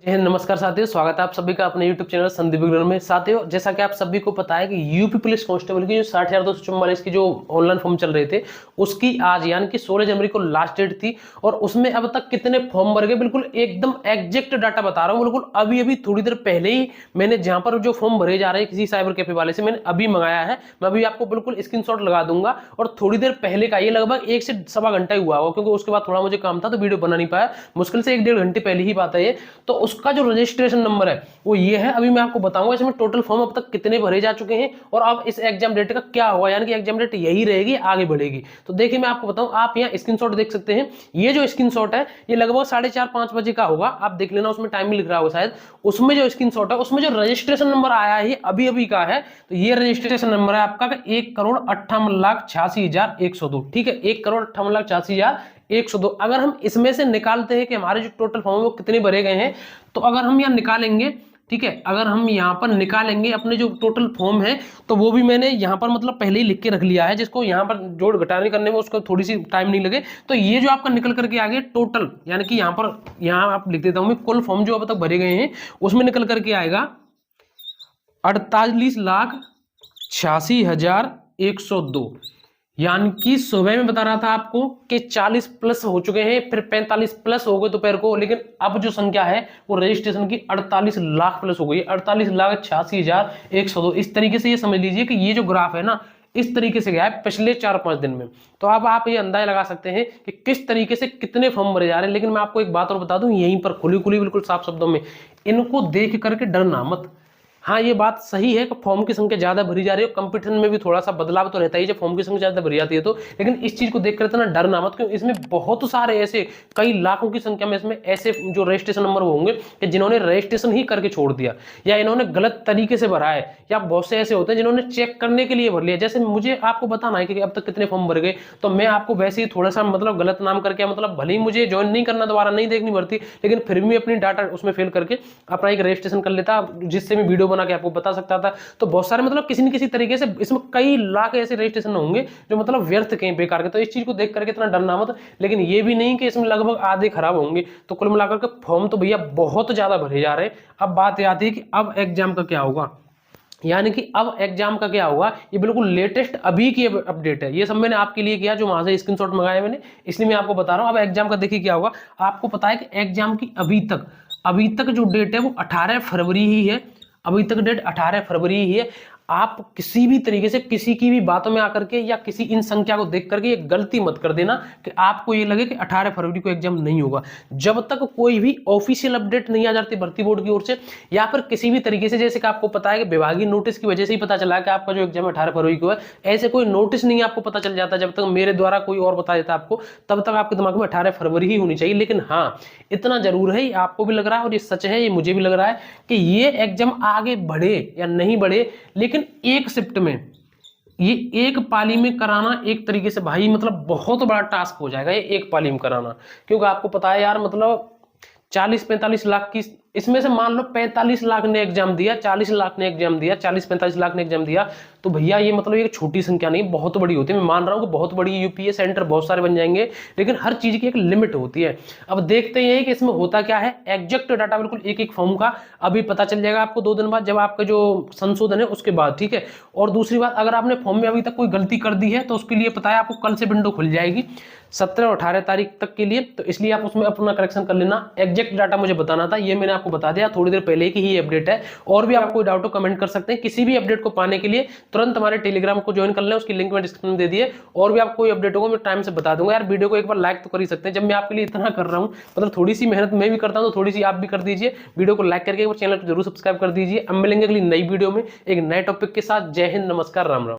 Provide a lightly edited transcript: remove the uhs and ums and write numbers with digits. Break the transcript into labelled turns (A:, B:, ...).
A: जय हिंद, नमस्कार साथियों। स्वागत है आप सभी का अपने YouTube चैनल संदीप विग्नर में। साथियों, जैसा कि आप सभी को पता है कि यूपी पुलिस कांस्टेबल की जो 60,244 की जो ऑनलाइन फॉर्म चल रहे थे, उसकी आज यानी कि 16 जनवरी को लास्ट डेट थी। और उसमें अब तक कितने फॉर्म भर गए, बिल्कुल एकदम एग्जैक्ट डाटा बता रहा हूँ। बिल्कुल अभी अभी थोड़ी देर पहले ही मैंने जहां पर जो फॉर्म भरे जा रहे हैं किसी साइबर कैफे वाले से मैंने अभी मंगाया है। मैं अभी आपको बिल्कुल स्क्रीनशॉट लगा दूंगा। और थोड़ी देर पहले का, ये लगभग 1 से सवा घंटा ही हुआ होगा, क्योंकि उसके बाद थोड़ा मुझे काम था तो वीडियो बना नहीं पाया। मुश्किल से 1-1.5 घंटे पहले ही बात है ये। तो उसका जो रजिस्ट्रेशन नंबर है वो ये है। अभी मैं आपको बताऊंगा इसमें टोटल फॉर्म अब तक कितने भरे जा चुके हैं और अब इस एग्जाम डेट का क्या होगा, यानी कि एग्जाम डेट यही रहेगी, आगे बढ़ेगी। तो देखिए मैं आपको बताऊं, आप यहाँ स्क्रीनशॉट देख सकते हैं। ये जो स्क्रीनशॉट है ये लगभग 4:30-5 बजे का होगा। आप देख लेना, उसमें टाइम भी लिख रहा होगा शायद। उसमें जो स्क्रीनशॉट है उसमें जो रजिस्ट्रेशन नंबर आया है अभी अभी का है। तो ये रजिस्ट्रेशन नंबर है आपका 1,58,86,102। ठीक है, 1,58,86,102। अगर हम इसमें से निकालते हैं कि हमारे जो टोटल फॉर्म है वो कितने भरे गए हैं, तो अगर हम यहाँ निकालेंगे, ठीक है, अगर हम यहाँ पर निकालेंगे अपने जो टोटल फॉर्म है, तो वो भी मैंने यहाँ पर मतलब पहले ही लिख के रख लिया है, जिसको यहाँ पर जोड़ घटाने करने में उसको थोड़ी सी टाइम नहीं लगे। तो ये जो आपका निकल करके आ गया टोटल, यानी कि यहाँ आप लिख देता हूँ मैं, कुल फॉर्म जो अब तक भरे गए हैं उसमें निकल करके आएगा 48,86,102। यानी कि सुबह में बता रहा था आपको कि 40 प्लस हो चुके हैं, फिर 45 प्लस हो गए दोपहर को, लेकिन अब जो संख्या है वो रजिस्ट्रेशन की 48 लाख प्लस हो गई, 48,86,102। इस तरीके से ये समझ लीजिए कि ये जो ग्राफ है ना, इस तरीके से गया है पिछले 4-5 दिन में। तो अब आप ये अंदाजा लगा सकते हैं कि किस तरीके से कितने फॉर्म भरे जा रहे हैं। लेकिन मैं आपको एक बात और बता दूं, यहीं पर खुली खुली बिल्कुल साफ शब्दों में, इनको देख करके डरना मत। हाँ, ये बात सही है कि फॉर्म की संख्या ज्यादा भरी जा रही है, कंपटीशन में भी थोड़ा सा बदलाव तो रहता ही जब फॉर्म की संख्या ज्यादा भरी जाती है तो। लेकिन इस चीज को देख कर इतना डरना मत, क्योंकि इसमें बहुत सारे ऐसे कई लाखों की संख्या में इसमें ऐसे जो रजिस्ट्रेशन नंबर होंगे कि जिन्होंने रजिस्ट्रेशन ही करके छोड़ दिया, या इन्होंने गलत तरीके से भरा है, या बहुत से ऐसे होते हैं जिन्होंने चेक करने के लिए भर लिया। जैसे मुझे आपको बताना है कि अब तक कितने फॉर्म भर गए, तो मैं आपको वैसे ही थोड़ा सा मतलब गलत नाम करके, मतलब भले ही मुझे ज्वाइन नहीं करना, दोबारा नहीं देखनी पड़ती, लेकिन फिर भी अपनी डाटा उसमें फिल करके अपना एक रजिस्ट्रेशन कर लेता, जिससे मैं वीडियो बना के आपको बता सकता था। तो बहुत सारे मतलब किसी न किसी तरीके से इसमें कई लाख ऐसे रजिस्ट्रेशन होंगे जो मतलब व्यर्थ के बेकार के। तो इस चीज को देख करके इतना डरना मत। लेकिन ये भी नहीं कि इसमें लगभग आधे खराब होंगे। तो कुल मिलाकर के फॉर्म तो भैया बहुत ज्यादा भरे जा रहे हैं। अब बात ये आती है कि अब एग्जाम का क्या होगा, यानी कि अब एग्जाम का क्या होगा। ये बिल्कुल लेटेस्ट अभी की अपडेट है, ये सब मैंने आपके लिए किया जो वहां से स्क्रीनशॉट मंगाया मैंने, इसलिए मैं आपको बता रहा हूं। अब एग्जाम का देखिए क्या होगा। आपको पता है कि एग्जाम की अभी तक जो डेट है वो 18 फरवरी ही है। अभी तक डेट 18 फरवरी ही है। आप किसी भी तरीके से किसी की भी बातों में आकर के या किसी इन संख्या को देख करके ये गलती मत कर देना कि आपको ये लगे कि 18 फरवरी को एग्जाम नहीं होगा। जब तक कोई भी ऑफिशियल अपडेट नहीं आ जाती भर्ती बोर्ड की ओर से, या फिर किसी भी तरीके से, जैसे कि आपको पता है कि विभागीय नोटिस की वजह से ही पता चला कि आपका जो एग्जाम 18 फरवरी को है, ऐसे कोई नोटिस नहीं आपको पता चल जाता, जब तक मेरे द्वारा कोई और बता देता आपको, तब तक आपके दिमाग में 18 फरवरी ही होनी चाहिए। लेकिन हाँ, इतना जरूर है, आपको भी लग रहा है और ये सच है, ये मुझे भी लग रहा है कि ये एग्जाम आगे बढ़े या नहीं बढ़े, लेकिन एक शिफ्ट में, ये एक पाली में कराना एक तरीके से भाई मतलब बहुत बड़ा टास्क हो जाएगा ये एक पाली में कराना। क्योंकि आपको पता है यार, मतलब 40-45 लाख की, इसमें से मान लो 45 लाख ने एग्जाम दिया, 40 लाख ने एग्जाम दिया, 40-45 लाख ने एग्जाम दिया, तो भैया ये मतलब एक छोटी संख्या नहीं, बहुत बड़ी होती है। मैं मान रहा हूँ कि बहुत बड़ी यूपीएस सेंटर बहुत सारे बन जाएंगे, लेकिन हर चीज की एक लिमिट होती है। अब देखते हैं कि इसमें होता क्या है। एग्जैक्ट डाटा बिल्कुल एक एक फॉर्म का अभी पता चल जाएगा आपको 2 दिन बाद, जब आपका जो संशोधन है उसके बाद, ठीक है। और दूसरी बात, अगर आपने फॉर्म में अभी तक कोई गलती कर दी है तो उसके लिए पता है आपको कल से विंडो खुल जाएगी 17 और 18 तारीख तक के लिए। तो इसलिए आप उसमें अपना करेक्शन कर लेना। एग्जैक्ट डाटा मुझे बताना था, ये मैंने आपको बता दिया थोड़ी देर पहले की ही अपडेट है। और भी आप कोई डाउट हो कमेंट कर सकते हैं। किसी भी अपडेट को पाने के लिए तुरंत हमारे टेलीग्राम को ज्वाइन कर लें, उसकी लिंक मैं डिस्क्रिप्शन में दे दिए। और भी आप कोई अपडेट होगा मैं टाइम से बता दूंगा। यार वीडियो को एक बार लाइक तो कर ही सकते हैं, जब मैं आपके लिए इतना कर रहा हूं, मतलब थोड़ी सी मेहनत मैं भी करता हूं तो थोड़ी सी आप भी कर दीजिए। वीडियो को लाइक करके चैनल को जरूर सब्सक्राइब कर दीजिए। अब मिलेंगे अगली नई वीडियो में एक नए टॉपिक के साथ। जय हिंद, नमस्कार, राम राम।